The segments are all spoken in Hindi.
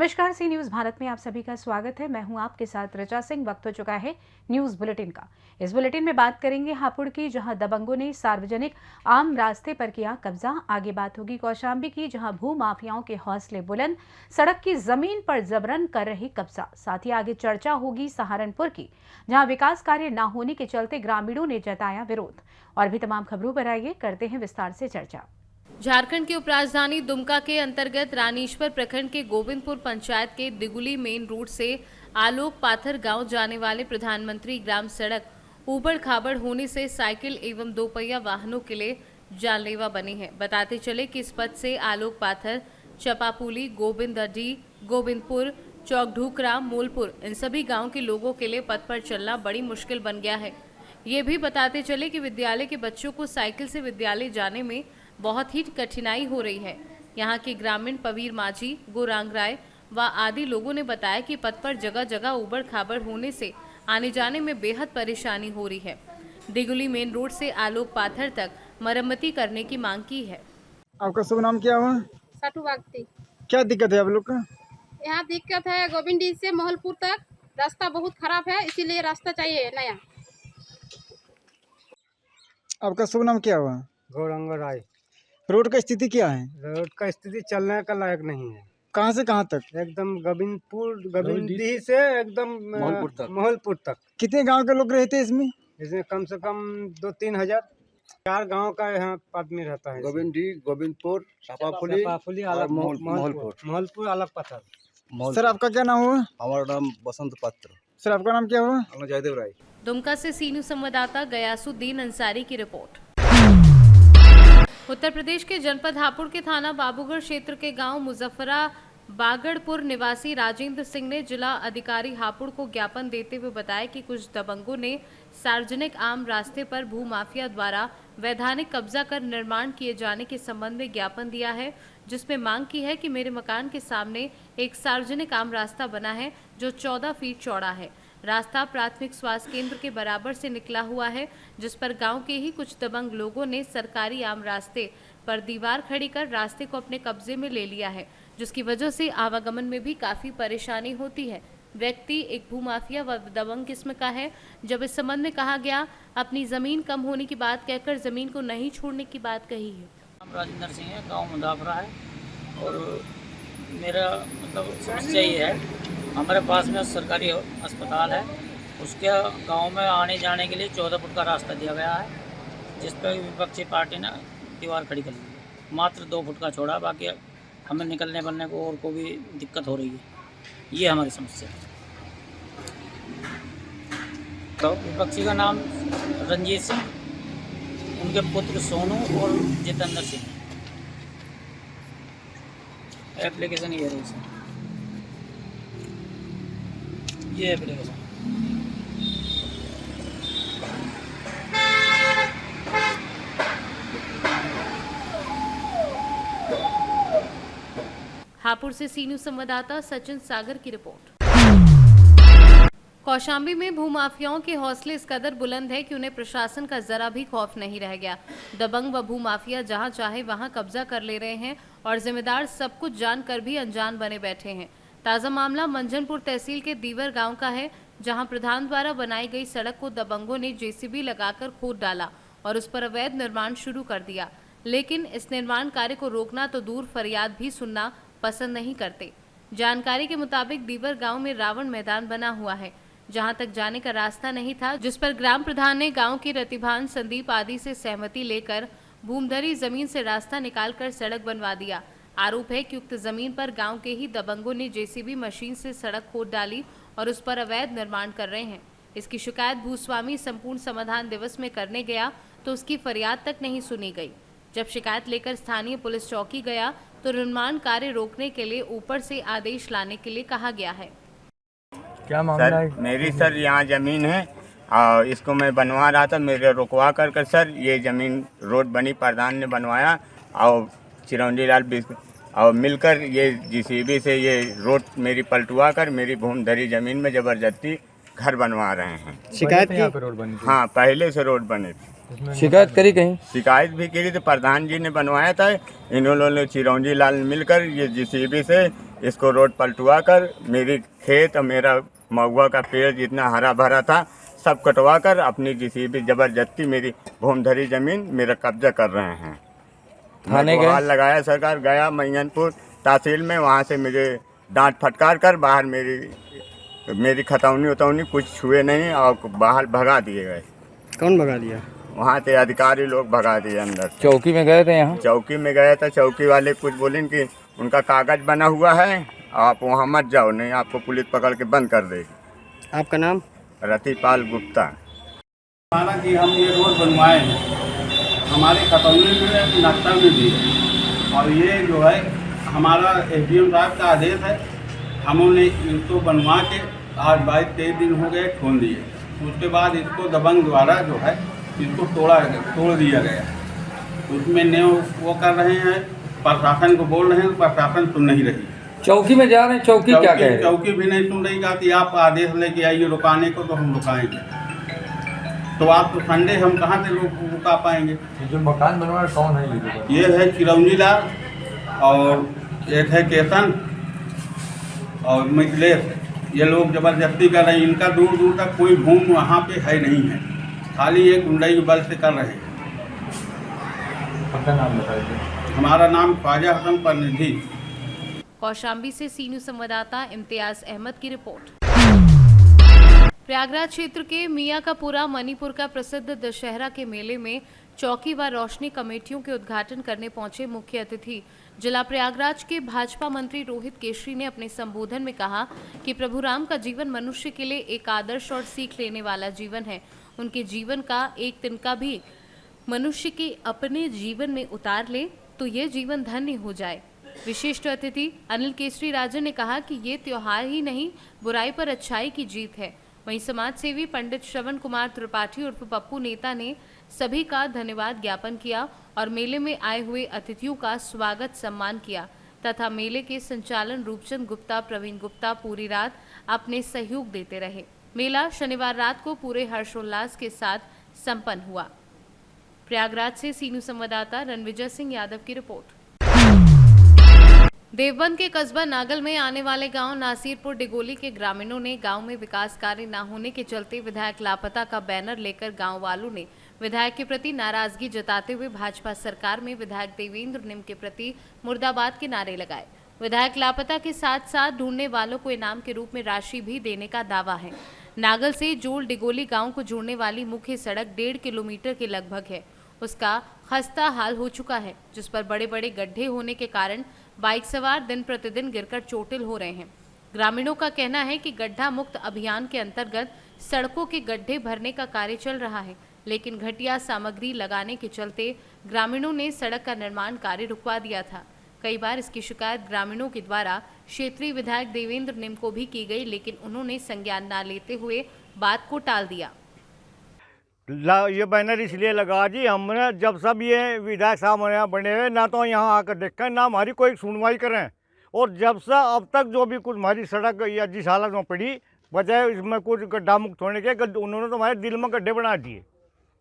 नमस्कार, सी न्यूज भारत में आप सभी का स्वागत है। मैं हूं आपके साथ रचा सिंह। वक्त हो चुका है न्यूज बुलेटिन का। इस बुलेटिन में बात करेंगे हापुड़ की, जहां दबंगों ने सार्वजनिक आम रास्ते पर किया कब्जा। आगे बात होगी कौशाम्बी की, जहां भू माफियाओं के हौसले बुलंद, सड़क की जमीन पर जबरन कर रही कब्जा। साथ ही आगे चर्चा होगी सहारनपुर की, जहां विकास कार्य न होने के चलते ग्रामीणों ने जताया विरोध। और भी तमाम खबरों पर आइए करते हैं विस्तार से चर्चा। झारखंड की उपराजधानी दुमका के अंतर्गत रानीश्वर प्रखंड के गोविंदपुर पंचायत के दिगुली मेन रोड से आलोक पाथर गांव जाने वाले प्रधानमंत्री ग्राम सड़क ऊबड़ खाबड़ होने से साइकिल एवं दोपहिया वाहनों के लिए जानलेवा बनी है। बताते चले कि इस पथ से आलोक पाथर, चपापुली, गोविंदडी, गोविंदपुर, चौकढूकरा, मूलपुर इन सभी गाँव के लोगों के लिए पथ पर चलना बड़ी मुश्किल बन गया है। ये भी बताते चले कि विद्यालय के बच्चों को साइकिल से विद्यालय जाने में बहुत ही कठिनाई हो रही है। यहाँ के ग्रामीण पवीर माझी, गोरांग राय व आदि लोगों ने बताया कि पथ पर जगह जगह उबड़ खाबड़ होने से आने जाने में बेहद परेशानी हो रही है। दिगुली मेन रोड से आलोक पाथर तक मरम्मती करने की मांग की है। आपका शुभ नाम क्या हुआ? साटू बागती। क्या दिक्कत है आप लोग का? यहाँ दिक्कत है गोविंदी से महलपुर तक रास्ता बहुत खराब है, इसीलिए रास्ता चाहिए नया। आपका शुभ नाम क्या हुआ? गौरंग राय। रोड का स्थिति क्या है? रोड का स्थिति चलने का लायक नहीं है। कहाँ से कहाँ तक? एकदम गोविंदी से एकदम महलपुर तक। कितने गांव के लोग रहते हैं इसमें? इसमें कम से कम 2-3 हजार 4 गांव का यहाँ आदमी रहता है। गोविंदी, गोविंदपुर, चपापुली, महलपुर, अलग पत्थर। सर आपका क्या नाम हुआ? हमारा नाम बसंत पात्र। सर आपका नाम क्या हुआ? जयदेव राय। दुमका से सी न्यूज संवाददाता गयासुद्दीन अंसारी की रिपोर्ट। उत्तर प्रदेश के जनपद हापुड़ के थाना बाबूगढ़ क्षेत्र के गांव मुजफ्फरा बागड़पुर निवासी राजेंद्र सिंह ने जिला अधिकारी हापुड़ को ज्ञापन देते हुए बताया कि कुछ दबंगों ने सार्वजनिक आम रास्ते पर भू माफिया द्वारा वैधानिक कब्जा कर निर्माण किए जाने के संबंध में ज्ञापन दिया है, जिसमें मांग की है कि मेरे मकान के सामने एक सार्वजनिक आम रास्ता बना है जो 14 फीट चौड़ा है। रास्ता प्राथमिक स्वास्थ्य केंद्र के बराबर से निकला हुआ है, जिस पर गांव के ही कुछ दबंग लोगों ने सरकारी आम रास्ते पर दीवार खड़ी कर रास्ते को अपने कब्जे में ले लिया है, जिसकी वजह से आवागमन में भी काफी परेशानी होती है। व्यक्ति एक भूमाफिया व दबंग किस्म का है। जब इस संबंध में कहा गया, अपनी जमीन कम होने की बात कहकर जमीन को नहीं छोड़ने की बात कही है। राजेंद्र सिंह है, गाँव मुजफ्फरा है और मेरा समस्या ये है, हमारे पास में सरकारी अस्पताल है, उसके गांव में आने जाने के लिए 14 फुट का रास्ता दिया गया है, जिस पर विपक्षी पार्टी ने दीवार खड़ी कर ली है। मात्र 2 फुट का छोड़ा, बाकी हमें निकलने बनने को और को भी दिक्कत हो रही है। ये हमारी समस्या है। तो विपक्षी का नाम रंजीत सिंह, उनके पुत्र सोनू और जितेंद्र सिंह। एप्लीकेशन ये रही सर, ये एप्लीकेशन। हापुड़ से सी न्यूज संवाददाता सचिन सागर की रिपोर्ट। कौशाम्बी में भूमाफियाओं के हौसले इस कदर बुलंद है कि उन्हें प्रशासन का जरा भी खौफ नहीं रह गया। दबंग व भूमाफिया जहां चाहे वहां कब्जा कर ले रहे हैं और जिम्मेदार सब कुछ जानकर भी अनजान बने बैठे हैं। ताज़ा मामला मंझनपुर तहसील के दीवर गांव का है, जहां प्रधान द्वारा बनाई गई सड़क को दबंगों ने जेसीबी लगाकर खोद डाला और उस पर अवैध निर्माण शुरू कर दिया। लेकिन इस निर्माण कार्य को रोकना तो दूर, फरियाद भी सुनना पसंद नहीं करते। जानकारी के मुताबिक दीवर गांव में रावण मैदान बना हुआ है, जहां तक जाने का रास्ता नहीं था, जिस पर ग्राम प्रधान ने गांव के रतिभान, संदीप आदि से सहमति लेकर भूमधरी जमीन से रास्ता निकालकर सड़क बनवा दिया। आरोप है कि उक्त जमीन पर गांव के ही दबंगों ने जेसीबी मशीन से सड़क खोद डाली और उस पर अवैध निर्माण कर रहे हैं। इसकी शिकायत भूस्वामी संपूर्ण समाधान दिवस में करने गया तो उसकी फरियाद तक नहीं सुनी गई। जब शिकायत लेकर स्थानीय पुलिस चौकी गया तो निर्माण कार्य रोकने के लिए ऊपर से आदेश लाने के लिए कहा गया है। क्या मामला है? मेरी सर यहाँ ज़मीन है और इसको मैं बनवा रहा था, मेरे रुकवा कर सर ये ज़मीन रोड बनी, प्रधान ने बनवाया और चिरौंजी लाल और मिलकर ये जेसीबी से ये रोड मेरी पलटवा कर मेरी भूमधरी ज़मीन में ज़बरदस्ती घर बनवा रहे हैं। शिकायत की? रोड बनी थी? हाँ, पहले से रोड बने थे। शिकायत करी कहीं? शिकायत भी करी थी, प्रधान जी ने बनवाया था। इन्होंने चिरौंजी लाल मिलकर ये जेसीबी से इसको रोड पलटवा कर मेरी खेत और मेरा महुआ का पेड़ जितना हरा भरा था सब कटवा कर अपनी जेसीबी जबरदस्ती मेरी भूमधरी ज़मीन मेरा कब्जा कर रहे हैं। थाने गए? गुहार लगाया सरकार, गया मैयनपुर तहसील में, वहाँ से मुझे डांट फटकार कर बाहर मेरी खतौनी उतौनी कुछ छुए नहीं और बाहर भगा दिए गए। कौन भगा दिया? वहाँ से अधिकारी लोग भगा दिए अंदर से। चौकी में गए थे यहाँ? चौकी में गया था, चौकी वाले कुछ बोले कि उनका कागज बना हुआ है, आप वहाँ मत जाओ, नहीं आपको पुलिस पकड़ के बंद कर देगी। आपका नाम? रतिपाल गुप्ता। माना कि हम ये रोड बनवाए हैं, हमारी खतौनी में नक्शा में भी है और ये जो है हमारा एसडीएम साहब का आदेश है, हमने इसको बनवा के आज 22-23 दिन हो गए छोड़ दिए। उसके बाद इसको दबंग द्वारा जो है इसको तोड़ दिया गया। उसमें नेव वो कर रहे हैं, प्रशासन को बोल रहे हैं, प्रशासन सुन नहीं रही। चौकी में जा रहे हैं, चौकी क्या कह रही है? चौकी भी नहीं सुन रही, कहती आप आदेश लेके आइए रुकाने को तो हम रुकाएंगे। तो आप तो संडे हम कहाँ से रुका पाएंगे? जो मकान बनवा कौन है? ये है चिरौंजी लाल और एक है केतन और मिथिलेश, ये लोग जबरदस्ती कर रहे हैं। इनका दूर दूर तक कोई भूमि वहाँ पे है नहीं है, खाली एक गुंडाई बल से कर रहे हैं। आपका नाम बताइए। हमारा नाम ख्वाजा हसन परनिधि। कौशाम्बी से सी न्यूज़ संवाददाता इम्तियाज अहमद की रिपोर्ट। प्रयागराज क्षेत्र के मियाकापुरा मणिपुर का प्रसिद्ध दशहरा के मेले में चौकी व रोशनी कमेटियों के उद्घाटन करने पहुंचे मुख्य अतिथि जिला प्रयागराज के भाजपा मंत्री रोहित केशरी ने अपने संबोधन में कहा कि प्रभु राम का जीवन मनुष्य के लिए एक आदर्श और सीख लेने वाला जीवन है। उनके जीवन का एक तिनका भी मनुष्य के अपने जीवन में उतार ले तो ये जीवन धन्य हो जाए। विशिष्ट अतिथि अनिल केसरी राजन ने कहा कि ये त्योहार ही नहीं, बुराई पर अच्छाई की जीत है। वहीं समाज सेवी पंडित श्रवण कुमार त्रिपाठी उर्फ पप्पू नेता ने सभी का धन्यवाद ज्ञापन किया और मेले में आए हुए अतिथियों का स्वागत सम्मान किया तथा मेले के संचालन रूपचंद गुप्ता प्रवीण गुप्ता पूरी रात अपने सहयोग देते रहे। मेला शनिवार रात को पूरे हर्षोल्लास के साथ संपन्न हुआ। प्रयागराज से सी न्यूज़ संवाददाता रणविजय सिंह यादव की रिपोर्ट। देवबंद के कस्बा नागल में आने वाले गांव नासिरपुर डिगोली के ग्रामीणों ने गांव में विकास कार्य न होने के चलते विधायक लापता का बैनर लेकर गांव वालों ने विधायक के प्रति नाराजगी जताते हुए भाजपा सरकार में विधायक देवेंद्र निम के प्रति मुर्दाबाद के नारे लगाए। विधायक लापता के साथ साथ ढूंढने वालों को इनाम के रूप में राशि भी देने का दावा है। नागल से जोल डिगोली गाँव को जोड़ने वाली मुख्य सड़क 1.5 किलोमीटर के लगभग है। उसका खस्ता हाल हो चुका है, जिस पर बड़े बड़े गड्ढे होने के कारण बाइक सवार दिन प्रतिदिन गिरकर चोटिल हो रहे हैं। ग्रामीणों का कहना है कि गड्ढा मुक्त अभियान के अंतर्गत सड़कों के गड्ढे भरने का कार्य चल रहा है, लेकिन घटिया सामग्री लगाने के चलते ग्रामीणों ने सड़क का निर्माण कार्य रुकवा दिया था। कई बार इसकी शिकायत ग्रामीणों के द्वारा क्षेत्रीय विधायक देवेंद्र निम को भी की गई, लेकिन उन्होंने संज्ञान न लेते हुए बात को टाल दिया। ये बैनर इसलिए लगा जी, हमने जब सब ये विधायक साहब हमारे यहाँ बने हुए ना तो यहाँ आकर देखें ना हमारी कोई सुनवाई करें, और जब से अब तक जो भी कुछ हमारी सड़क या जिस हालत में पड़ी बजाय इसमें कुछ गड्ढा मुक्त होने के उन्होंने तो हमारे दिल में गड्ढे बना दिए।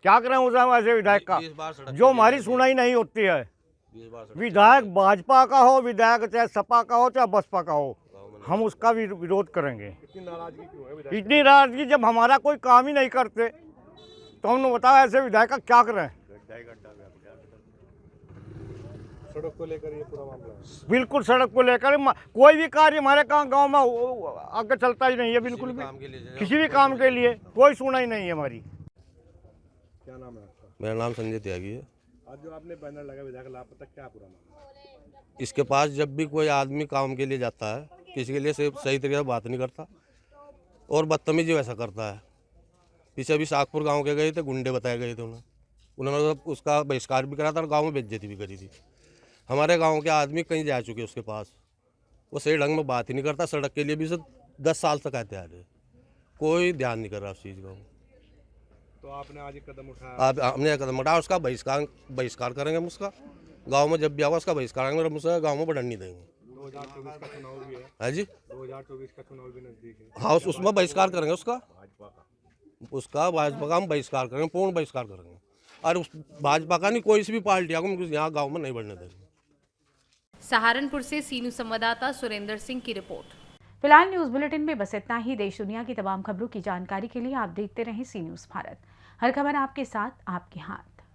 क्या करें उस ऐसे विधायक का जो हमारी सुनाई नहीं होती है। विधायक भाजपा का हो, विधायक चाहे सपा का हो चाहे बसपा का हो, हम उसका विरोध करेंगे। इतनी नाराजगी जब हमारा कोई काम ही नहीं करते तो हमने बताया ऐसे विधायक का क्या करें। सड़क को लेकर ये पूरा मामला है। बिल्कुल सड़क को लेकर कोई भी कार्य हमारे गांव में आगे चलता ही नहीं है, बिल्कुल भी किसी भी काम के लिए कोई सुनाई नहीं है हमारी। क्या नाम है आपका? मेरा नाम संजय त्यागी है। आज जो आपने बैनर लगा विधायक लापता, क्या पूरा मामला? इसके पास जब भी कोई आदमी काम के लिए जाता है किसी के लिए सही तरीके से बात नहीं करता और बदतमीजी वैसा करता है। पीछे अभी सागपुर गांव के गए थे, गुंडे बताए गए थे उन्होंने उसका बहिष्कार भी करा था और गांव में बेइज्जती भी करी थी। हमारे गांव के आदमी कहीं जा चुके उसके पास, वो सही ढंग में बात ही नहीं करता। सड़क के लिए भी 10 साल तक कहते आ रहे, कोई ध्यान नहीं कर रहा उस चीज़ का। तो आपने आज एक कदम उठाया? हमने कदम उठाया, उसका बहिष्कार करेंगे हम उसका। गाँव में जब भी आवा उसका बहिष्कार करेंगे और उसका गाँव में बढ़ने नहीं देंगे। 2024 का चुनाव भी है जी, 2024 का चुनाव भी नजदीक है। हाँ उसमें बहिष्कार करेंगे उसका भाजपा का हम बहिष्कार करेंगे, पूर्ण बहिष्कार करेंगे। और उस भाजपा का नहीं कोई सी भी पार्टी आगे यहाँ गांव में नहीं बढ़ने देंगे। सहारनपुर से सीनू संवाददाता सुरेंद्र सिंह की रिपोर्ट। फिलहाल न्यूज बुलेटिन में बस इतना ही। देश दुनिया की तमाम खबरों की जानकारी के लिए आप देखते रहें सी न्यूज भारत। हर खबर आपके साथ, आपके हाथ।